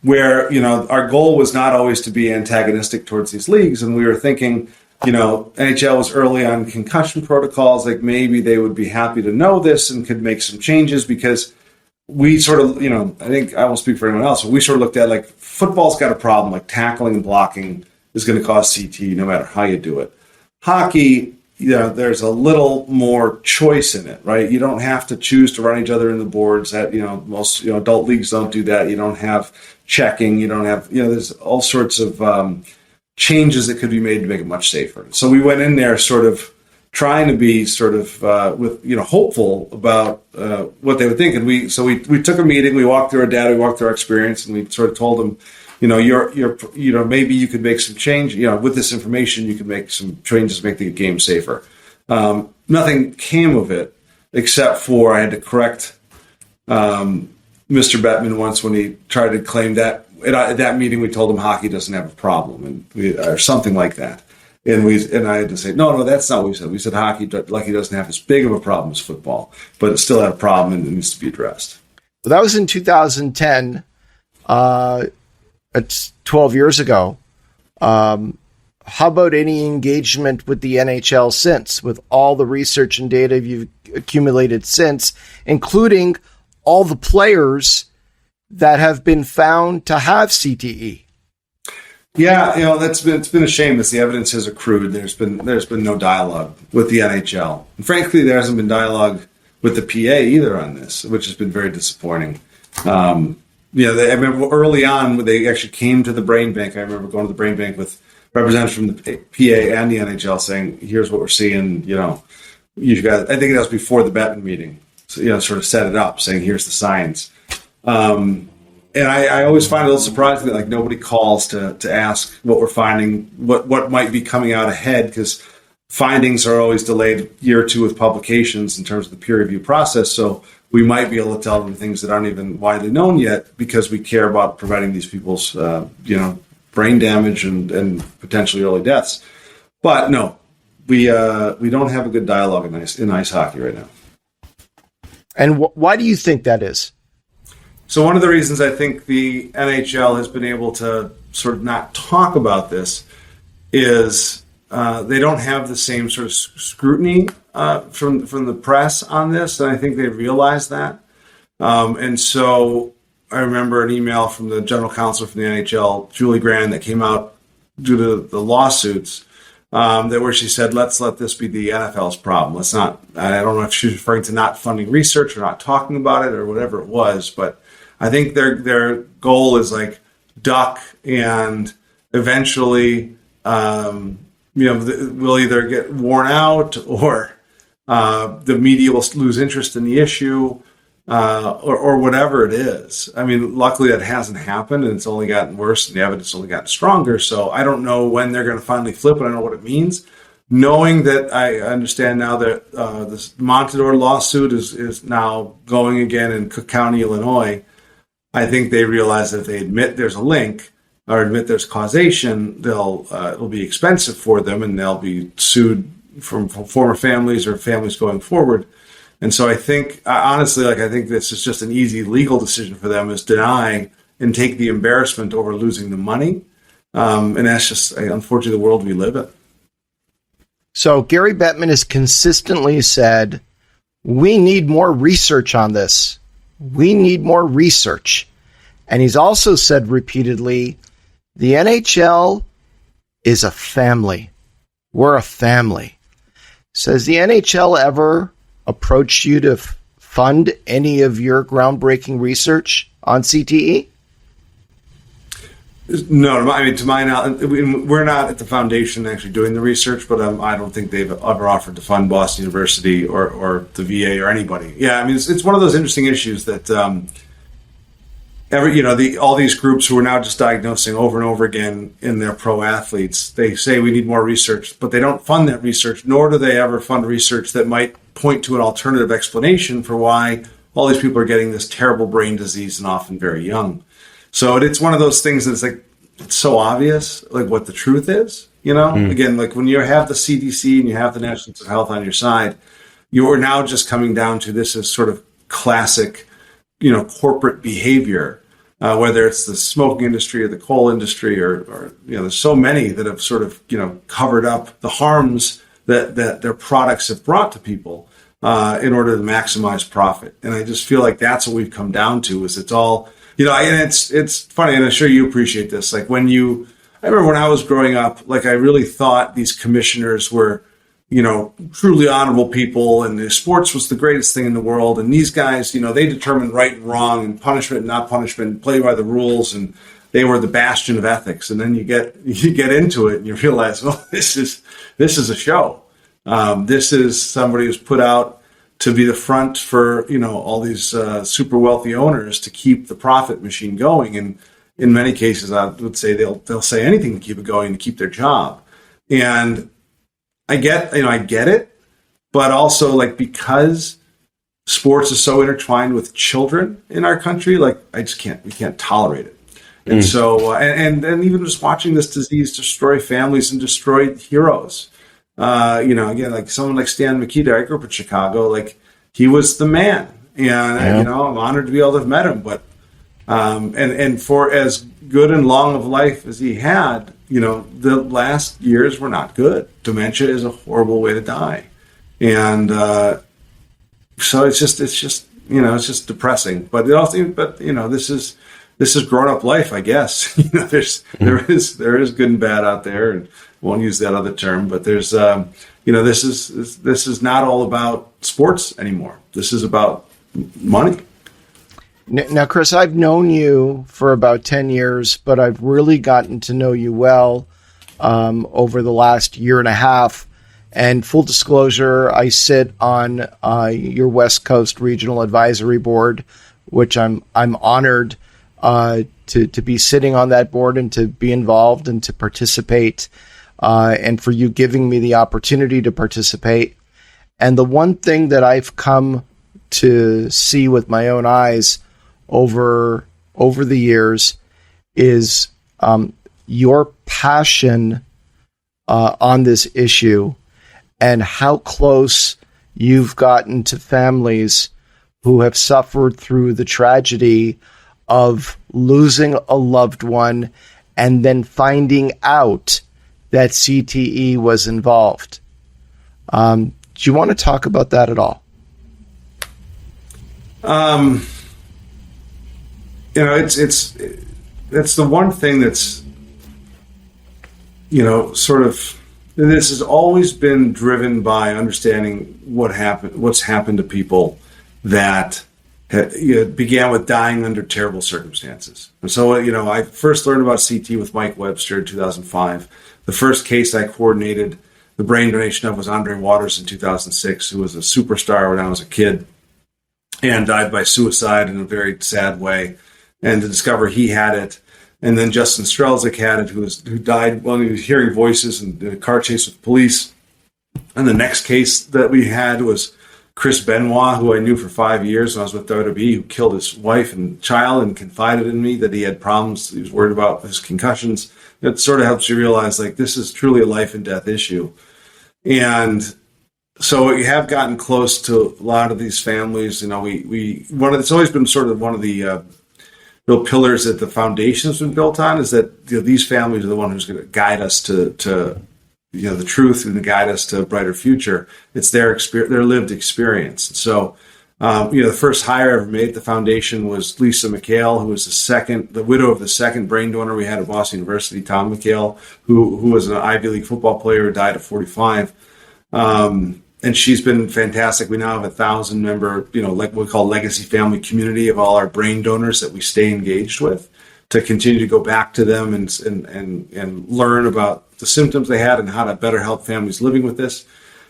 where, our goal was not always to be antagonistic towards these leagues, and we were thinking, NHL was early on concussion protocols, like maybe they would be happy to know this and could make some changes because we sort of, I think I won't speak for anyone else, but we sort of looked at like football's got a problem, like tackling and blocking is going to cause CTE no matter how you do it. Hockey, there's a little more choice in it, right? You don't have to choose to run each other in the boards. That most adult leagues don't do that. You don't have checking. You don't have there's all sorts of changes that could be made to make it much safer. So we went in there sort of trying to be sort of with hopeful about what they would think, and we took a meeting. We walked through our data, we walked through our experience, and we sort of told them, you're maybe you could make some change. With this information, you could make some changes to make the game safer. Nothing came of it, except for I had to correct Mr. Bettman once when he tried to claim that at that meeting we told him hockey doesn't have a problem, or something like that. And I had to say, no, that's not what we said. We said hockey doesn't have as big of a problem as football, but it still had a problem and it needs to be addressed. Well, that was in 2010. It's 12 years ago. How about any engagement with the NHL since, with all the research and data you've accumulated since, including all the players that have been found to have CTE? Yeah, it's been a shame as the evidence has accrued. There's been no dialogue with the NHL, and frankly, there hasn't been dialogue with the PA either on this, which has been very disappointing. I remember early on when they actually came to the brain bank. I remember going to the brain bank with representatives from the PA and the NHL saying, "Here's what we're seeing." You've got. I think that was before the Bettman meeting. So, sort of set it up, saying, "Here's the science." And I always find it a little surprising that nobody calls to ask what we're finding, what might be coming out ahead, because findings are always delayed a year or two with publications in terms of the peer review process. So we might be able to tell them things that aren't even widely known yet because we care about preventing these people's brain damage and potentially early deaths. But no, we don't have a good dialogue in ice hockey right now. And why do you think that is? So one of the reasons I think the NHL has been able to sort of not talk about this is they don't have the same sort of scrutiny from the press on this, and I think they realize that. And so I remember an email from the general counsel from the NHL, Julie Grand, that came out due to the lawsuits, where she said, let's let this be the NFL's problem. Let's not, I don't know if she's referring to not funding research or not talking about it or whatever it was, but I think their goal is duck, and eventually, we'll either get worn out or the media will lose interest in the issue, or whatever it is. I mean, luckily that hasn't happened, and it's only gotten worse, and the evidence has only gotten stronger. So I don't know when they're going to finally flip, but I don't know what it means. Knowing that, I understand now that this Montador lawsuit is now going again in Cook County, Illinois. I think they realize that if they admit there's a link or admit there's causation, it'll be expensive for them, and they'll be sued from former families or families going forward. And so I think, honestly, I think this is just an easy legal decision for them, is deny and take the embarrassment over losing the money. And that's just, unfortunately, the world we live in. So Gary Bettman has consistently said, we need more research on this. We need more research. And he's also said repeatedly, the NHL is a family. We're a family. So has the NHL ever approached you to fund any of your groundbreaking research on CTE? No, I mean, to my knowledge, we're not at the foundation actually doing the research, but I don't think they've ever offered to fund Boston University or the VA or anybody. Yeah, I mean, it's one of those interesting issues that all these groups who are now just diagnosing over and over again in their pro athletes, they say we need more research, but they don't fund that research, nor do they ever fund research that might point to an alternative explanation for why all these people are getting this terrible brain disease and often very young. So it's one of those things that's it's so obvious, what the truth is, Again, when you have the CDC and you have the National Institute of Health on your side, you are now just coming down to this as sort of classic, corporate behavior, whether it's the smoking industry or the coal industry or there's so many that have sort of, covered up the harms that their products have brought to people in order to maximize profit. And I just feel like that's what we've come down to, is it's all, and it's funny, and I'm sure you appreciate this. I remember when I was growing up, I really thought these commissioners were, truly honorable people, and sports was the greatest thing in the world. And these guys, they determined right and wrong and punishment and not punishment, play by the rules, and they were the bastion of ethics. And then you get into it and you realize, well, this is a show. This is somebody who's put out to be the front for, all these super wealthy owners to keep the profit machine going. And in many cases, I would say they'll say anything to keep it going, to keep their job. And I get it, but also because sports is so intertwined with children in our country. Like, we can't tolerate it. And so, and even just watching this disease destroy families and destroy heroes, again, like someone like Stan Mikita, I grew up in Chicago, like he was the man, and, I'm honored to be able to have met him, but, and for as good and long of life as he had, the last years were not good. Dementia is a horrible way to die. And, so it's just depressing, but this is grown up life, I guess. There is good and bad out there, and I won't use that other term, but there's, this is not all about sports anymore. This is about money. Now, Chris, I've known you for about 10 years, but I've really gotten to know you well over the last year and a half. And full disclosure, I sit on your West Coast Regional Advisory Board, which I'm honored to be sitting on that board and to be involved and to participate, and for you giving me the opportunity to participate. And the one thing that I've come to see with my own eyes over the years is your passion on this issue, and how close you've gotten to families who have suffered through the tragedy of losing a loved one and then finding out that CTE was involved. Do you want to talk about that at all? It's the one thing that's, sort of, this has always been driven by understanding what's happened to people that began with dying under terrible circumstances. And so, I first learned about CT with Mike Webster in 2005. The first case I coordinated the brain donation of was Andre Waters in 2006, who was a superstar when I was a kid and died by suicide in a very sad way. And to discover he had it. And then Justin Strelzik had it, who died when he was hearing voices and in a car chase with police. And the next case that we had was Chris Benoit, who I knew for 5 years when I was with WWE, who killed his wife and child and confided in me that he had problems. He was worried about his concussions. It sort of helps you realize, like, this is truly a life and death issue. And so we have gotten close to a lot of these families. It's always been sort of one of the real pillars that the foundation has been built on, is that these families are the one who's going to guide us to the truth and to guide us to a brighter future. It's their experience, their lived experience. And so, the first hire I ever made at the foundation was Lisa McHale, who was the widow of the second brain donor we had at Boston University, Tom McHale, who was an Ivy League football player who died at 45. And she's been fantastic. We now have 1,000 member, like what we call legacy family community of all our brain donors that we stay engaged with, to continue to go back to them and learn about the symptoms they had and how to better help families living with this.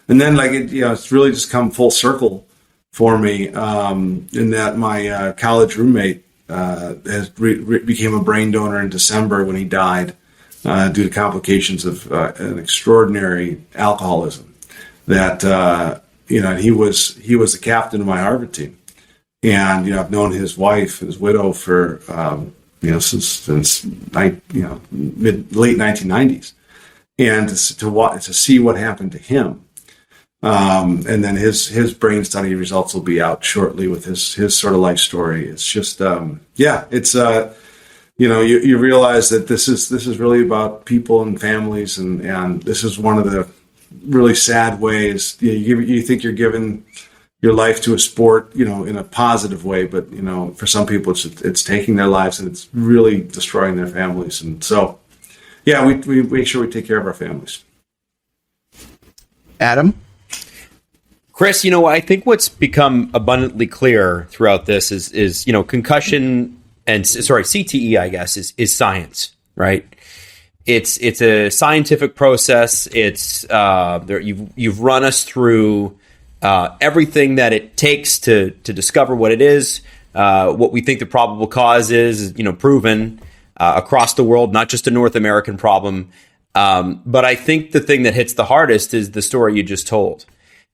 And then, it's really just come full circle for me, in that my college roommate became a brain donor in December when he died due to complications of an extraordinary alcoholism. That he was the captain of my Harvard team, and I've known his wife, his widow, for since late 1990s, and to see what happened to him, and then his brain study results will be out shortly with his sort of life story. It's just you realize that this is really about people and families, and this is one of the really sad ways. You think you're giving your life to a sport, in a positive way, but for some people it's taking their lives and it's really destroying their families. And so, we make sure we take care of our families. Adam? Chris, I think what's become abundantly clear throughout this is concussion CTE, I guess, is science, right? It's a scientific process. It's you've run us through everything that it takes to discover what it is, what we think the probable cause is, proven across the world, not just a North American problem. But I think the thing that hits the hardest is the story you just told.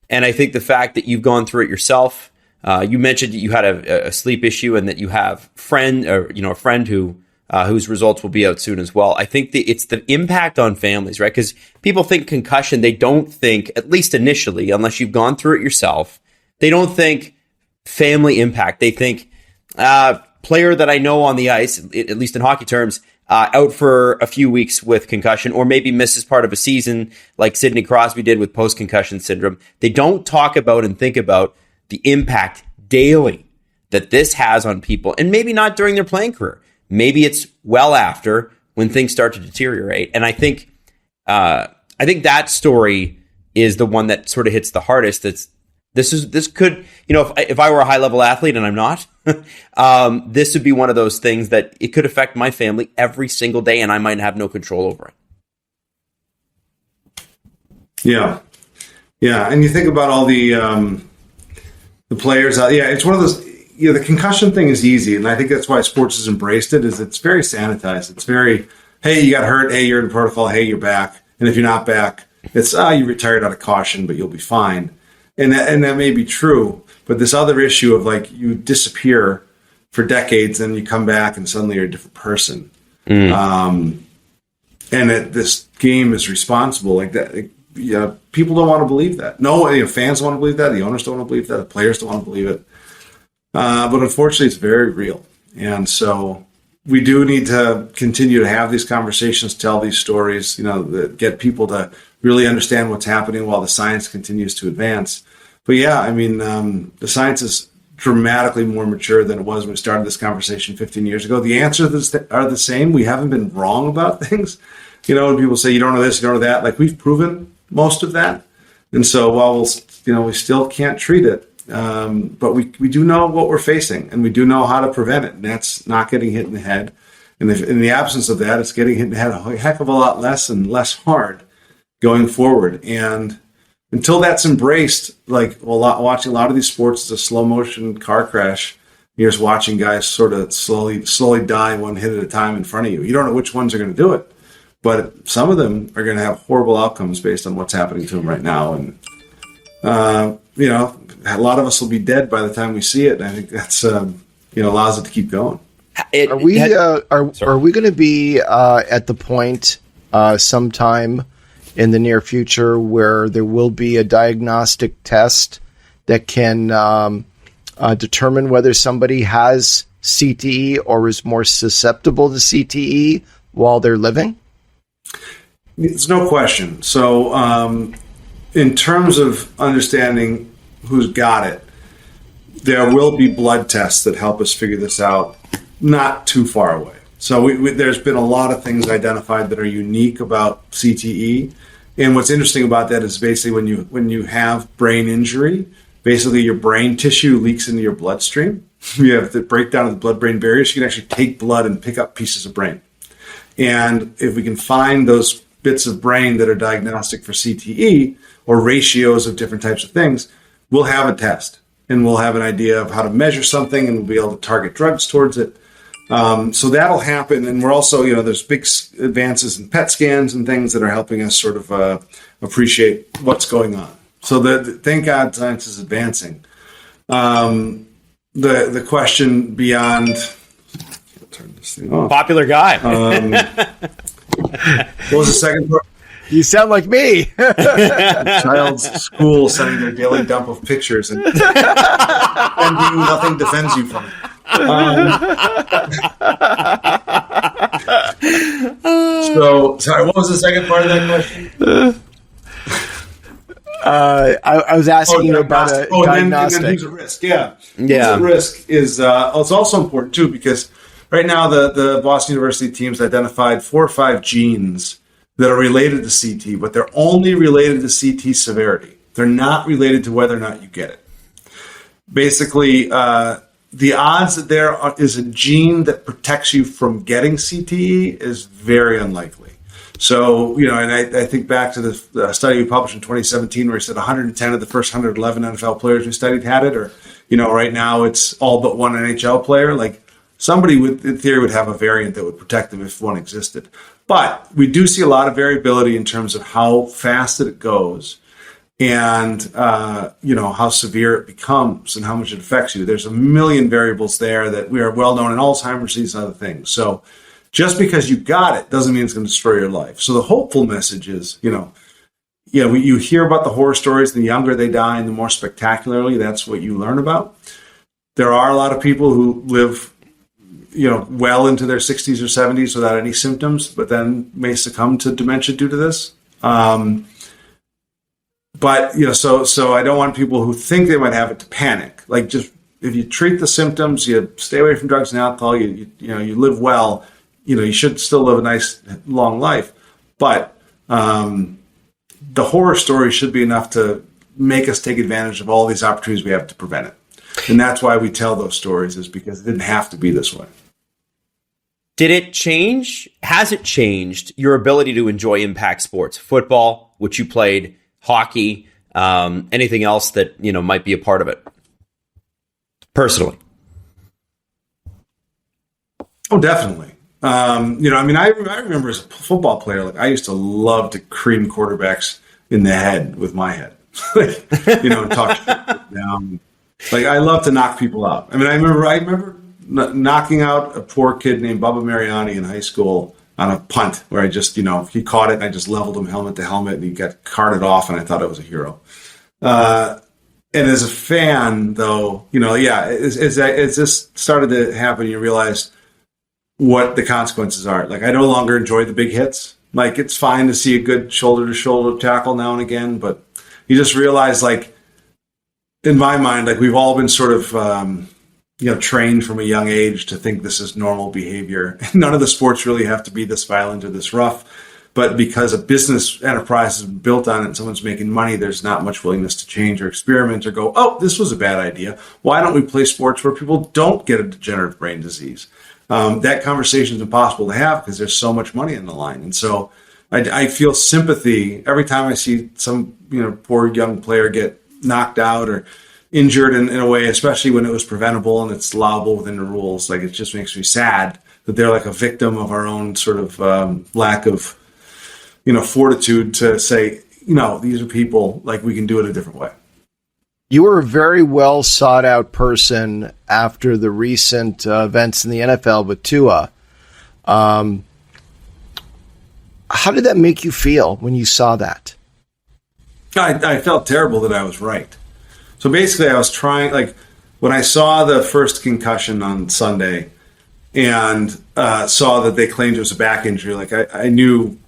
And I think the fact that you've gone through it yourself, You mentioned you had a sleep issue and that you have a friend who whose results will be out soon as well. I think it's the impact on families, right? Because people think concussion, they don't think, at least initially, unless you've gone through it yourself, they don't think family impact. They think player that I know on the ice, at least in hockey terms, out for a few weeks with concussion, or maybe misses part of a season like Sidney Crosby did with post-concussion syndrome. They don't talk about and think about the impact daily that this has on people, and maybe not during their playing career. Maybe it's well after, when things start to deteriorate. And I think that story is the one that sort of hits the hardest. This could, if I were a high level athlete and I'm not, this would be one of those things that it could affect my family every single day, and I might have no control over it. Yeah. And you think about all the players. It's one of those. The concussion thing is easy, and I think that's why sports has embraced it. Is it's very sanitized. It's very, hey, you got hurt. Hey, you're in protocol. Hey, you're back. And if you're not back, it's you retired out of caution, but you'll be fine. And that may be true. But this other issue of like you disappear for decades and you come back and suddenly you're a different person. And that this game is responsible like that. People don't want to believe that. No, fans don't want to believe that. The owners don't want to believe that. The players don't want to believe it. But unfortunately, it's very real. And so we do need to continue to have these conversations, tell these stories, that get people to really understand what's happening while the science continues to advance. But the science is dramatically more mature than it was when we started this conversation 15 years ago. The answers are the same. We haven't been wrong about things. When people say, you don't know this, you don't know that, like we've proven most of that. And so while we still can't treat it, but we do know what we're facing, and we do know how to prevent it, and that's not getting hit in the head. And if, in the absence of that, it's getting hit in the head a heck of a lot less and less hard going forward. And until that's embraced, watching a lot of these sports is a slow motion car crash. You're just watching guys sort of slowly die one hit at a time in front of you. You don't know which ones are going to do it, but some of them are going to have horrible outcomes based on what's happening to them right now. And a lot of us will be dead by the time we see it. And I think that's allows it to keep going. Are we going to be at the point sometime in the near future where there will be a diagnostic test that can determine whether somebody has CTE or is more susceptible to CTE while they're living? It's no question. So in terms of understanding who's got it, there will be blood tests that help us figure this out not too far away. So there's been a lot of things identified that are unique about CTE. And what's interesting about that is basically when you have brain injury, basically your brain tissue leaks into your bloodstream. You have the breakdown of the blood-brain barrier, so you can actually take blood and pick up pieces of brain. And if we can find those bits of brain that are diagnostic for CTE or ratios of different types of things, we'll have a test. And we'll have an idea of how to measure something, and we'll be able to target drugs towards it. So that'll happen. And we're also, there's big advances in PET scans and things that are helping us sort of appreciate what's going on. So thank God science is advancing. The question beyond... I'll turn this thing off. Popular guy. What was the second part? You sound like me. Child's school sending their daily dump of pictures and nothing defends you from it. Sorry, what was the second part of that question? I was asking you about a diagnostic. And then who's at risk? Yeah. Who's at risk is it's also important too, because right now the Boston University team's identified 4 or 5 genes that are related to CT, but they're only related to CT severity. They're not related to whether or not you get it. Basically, the odds that there is a gene that protects you from getting CTE is very unlikely. So, and I think back to the study we published in 2017 where he said 110 of the first 111 NFL players we studied had it, or, right now it's all but one NHL player. Like somebody in theory would have a variant that would protect them if one existed. But we do see a lot of variability in terms of how fast it goes. and how severe it becomes and how much it affects you. There's a million variables there that we are well known in Alzheimer's disease and other things. So just because you got it doesn't mean it's going to destroy your life. So the hopeful message is, you hear about the horror stories. The younger they die and the more spectacularly, that's what you learn about. There are a lot of people who live, well into their 60s or 70s without any symptoms, but then may succumb to dementia due to this. But, so I don't want people who think they might have it to panic. Like, just if you treat the symptoms, you stay away from drugs and alcohol, you live well, you should still live a nice, long life. But the horror story should be enough to make us take advantage of all these opportunities we have to prevent it. And that's why we tell those stories, is because it didn't have to be this way. Did it change? Has it changed your ability to enjoy impact sports? Football, which you played, hockey, anything else that, might be a part of it? Personally. Oh, definitely. I remember as a football player, like I used to love to cream quarterbacks in the head with my head, and talk shit down. Like I love to knock people out. I remember knocking out a poor kid named Bubba Mariani in high school on a punt where I just, he caught it and I just leveled him helmet to helmet and he got carted off and I thought I was a hero. And as a fan, though, as this started to happen, you realize what the consequences are. Like, I no longer enjoy the big hits. Like, it's fine to see a good shoulder-to-shoulder tackle now and again, but you just realize, like, in my mind, like, we've all been sort of, trained from a young age to think this is normal behavior. None of the sports really have to be this violent or this rough, but because a business enterprise is built on it and someone's making money, there's not much willingness to change or experiment or go, oh, this was a bad idea. Why don't we play sports where people don't get a degenerative brain disease? That conversation is impossible to have because there's so much money on the line. And so I feel sympathy every time I see some poor young player get knocked out or injured in a way, especially when it was preventable and it's allowable within the rules. Like, it just makes me sad that they're like a victim of our own sort of lack of, fortitude to say, these are people, like, we can do it a different way. You were a very well sought out person after the recent events in the NFL with Tua. How did that make you feel when you saw that? I felt terrible that I was right. So basically, I was trying, like, when I saw the first concussion on Sunday and saw that they claimed it was a back injury, like, I knew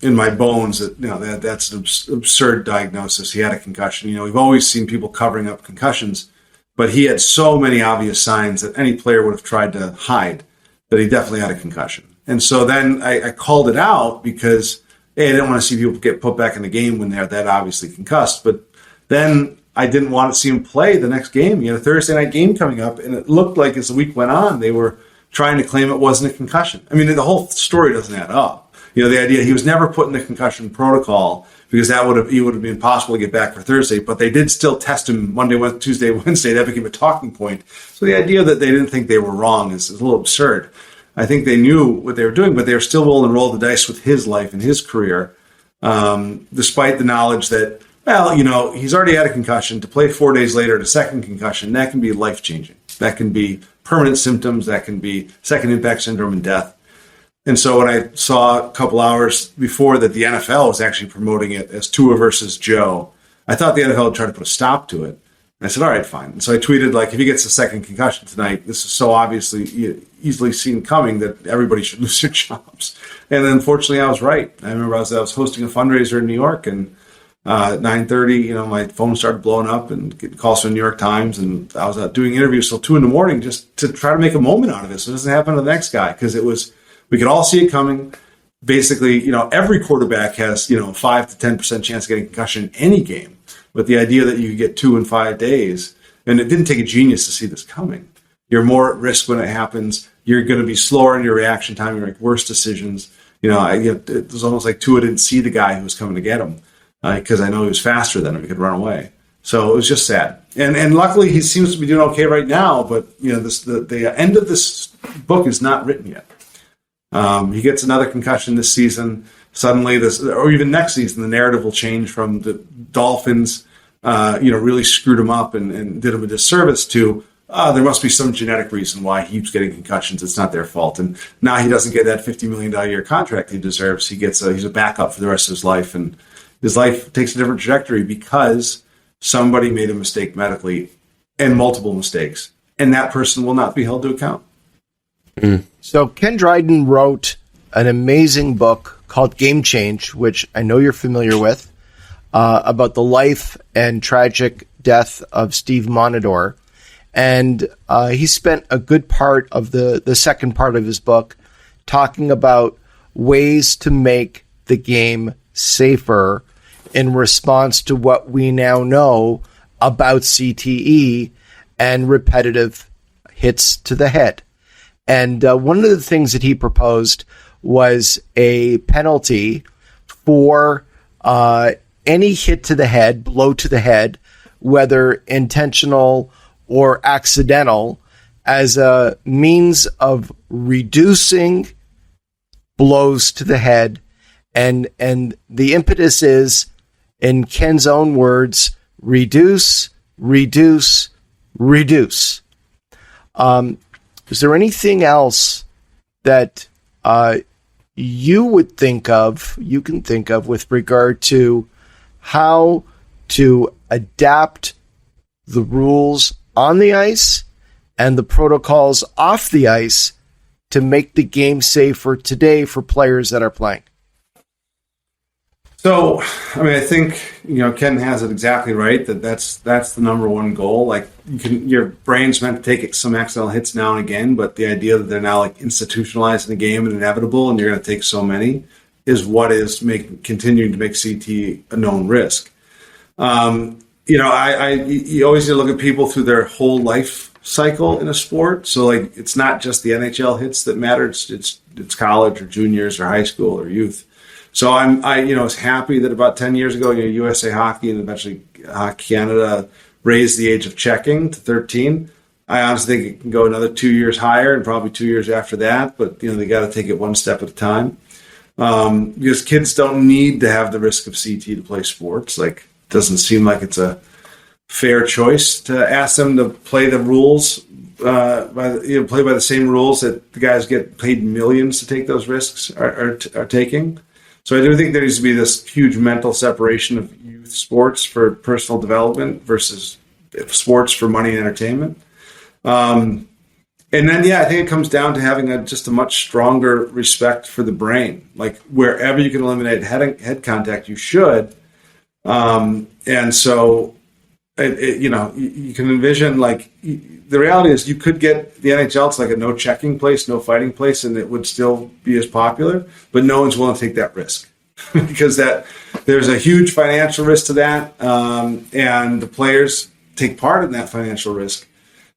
in my bones that, that's an absurd diagnosis. He had a concussion. We've always seen people covering up concussions, but he had so many obvious signs that any player would have tried to hide that he definitely had a concussion. And so then I called it out because, I didn't want to see people get put back in the game when they're that obviously concussed. But then I didn't want to see him play the next game. He had a Thursday night game coming up, and it looked like as the week went on, they were trying to claim it wasn't a concussion. I mean, the whole story doesn't add up. The idea he was never put in the concussion protocol because he would have been impossible to get back for Thursday, but they did still test him Monday, Tuesday, Wednesday. That became a talking point. So the idea that they didn't think they were wrong is a little absurd. I think they knew what they were doing, but they were still willing to roll the dice with his life and his career, despite the knowledge that, he's already had a concussion. To play 4 days later at a second concussion, that can be life-changing. That can be permanent symptoms. That can be second impact syndrome and death. And so when I saw a couple hours before that the NFL was actually promoting it as Tua versus Joe, I thought the NFL would try to put a stop to it. And I said, all right, fine. And so I tweeted, like, if he gets a second concussion tonight, this is so obviously easily seen coming that everybody should lose their jobs. And unfortunately, I was right. I remember I was hosting a fundraiser in New York, and at 9:30, my phone started blowing up and getting calls from the New York Times, and I was out doing interviews till 2 a.m. just to try to make a moment out of it so it doesn't happen to the next guy, because we could all see it coming. Basically, every quarterback has, 5 to 10% chance of getting a concussion in any game. But the idea that you could get 2 in 5 days, and it didn't take a genius to see this coming. You're more at risk when it happens. You're going to be slower in your reaction time. You make worse decisions. It was almost like Tua didn't see the guy who was coming to get him because I know he was faster than him. He could run away. So it was just sad. And luckily, he seems to be doing okay right now. But the end of this book is not written yet. He gets another concussion this season. Suddenly, or even next season, the narrative will change from the Dolphins, really screwed him up and did him a disservice to there must be some genetic reason why he keeps getting concussions. It's not their fault. And now he doesn't get that $50 million a year contract he deserves. He's a backup for the rest of his life, and his life takes a different trajectory because somebody made a mistake medically, and multiple mistakes, and that person will not be held to account. So Ken Dryden wrote an amazing book called Game Change, which I know you're familiar with, about the life and tragic death of Steve Monador. And he spent a good part of the second part of his book talking about ways to make the game safer in response to what we now know about CTE and repetitive hits to the head. And one of the things that he proposed was a penalty for any hit to the head, blow to the head, whether intentional or accidental, as a means of reducing blows to the head. And the impetus is, in Ken's own words, reduce, reduce, reduce. Is there anything else that you can think of with regard to how to adapt the rules on the ice and the protocols off the ice to make the game safer today for players that are playing? So, I think, Ken has it exactly right, that's the number one goal. Like, your brain's meant to take some accidental hits now and again, but the idea that they're now like institutionalized in the game and inevitable, and you're going to take so many, is what is continuing to make CT a known risk. You always need to look at people through their whole life cycle in a sport. So, like, it's not just the NHL hits that matter. It's college or juniors or high school or youth. So I was happy that about 10 years ago, USA Hockey and eventually Hockey Canada raised the age of checking to 13. I honestly think it can go another 2 years higher and probably 2 years after that. But, they got to take it one step at a time. Because kids don't need to have the risk of CT to play sports. Like, it doesn't seem like it's a fair choice to ask them to play the rules, play by the same rules that the guys get paid millions to take those risks are taking. So I do think there needs to be this huge mental separation of youth sports for personal development versus sports for money and entertainment. And then, I think it comes down to having just a much stronger respect for the brain. Like, wherever you can eliminate head contact, you should. And so, you can envision, like, the reality is you could get the NHL to like a no checking place, no fighting place, and it would still be as popular, but no one's willing to take that risk because there's a huge financial risk to that. And the players take part in that financial risk.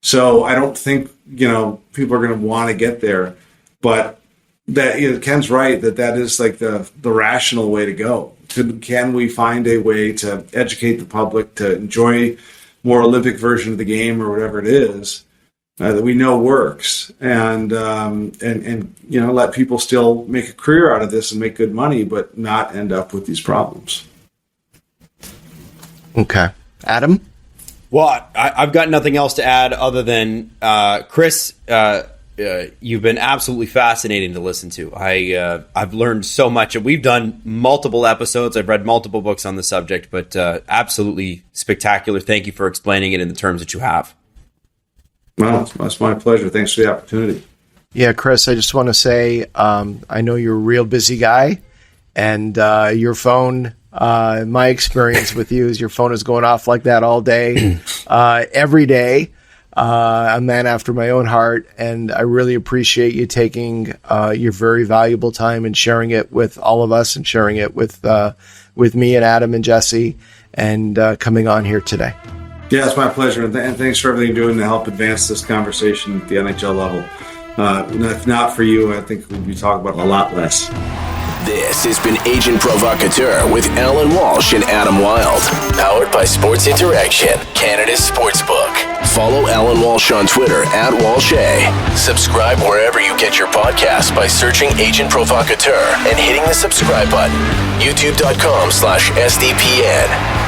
So I don't think, people are going to want to get there, but that Ken's right that is like the rational way to go. Can we find a way to educate the public to enjoy more Olympic version of the game or whatever it is that we know works, and let people still make a career out of this and make good money, but not end up with these problems. Okay, Adam. Well, I've got nothing else to add other than Chris. You've been absolutely fascinating to listen to. I've learned so much. We've done multiple episodes. I've read multiple books on the subject, but absolutely spectacular. Thank you for explaining it in the terms that you have. Well, that's my pleasure. Thanks for the opportunity. Yeah, Chris, I just want to say I know you're a real busy guy, and your phone, my experience with you is your phone is going off like that all day, every day. A man after my own heart, and I really appreciate you taking your very valuable time and sharing it with all of us and sharing it with me and Adam and Jesse and coming on here today. Yeah, it's my pleasure, and thanks for everything you're doing to help advance this conversation at the NHL level. If not for you, I think we'd be talking about a lot less. This has been Agent Provocateur with Allan Walsh and Adam Wylde. Powered by Sports Interaction, Canada's sportsbook. Follow Allan Walsh on Twitter @WalshA. Subscribe wherever you get your podcasts by searching Agent Provocateur and hitting the subscribe button. YouTube.com/SDPN.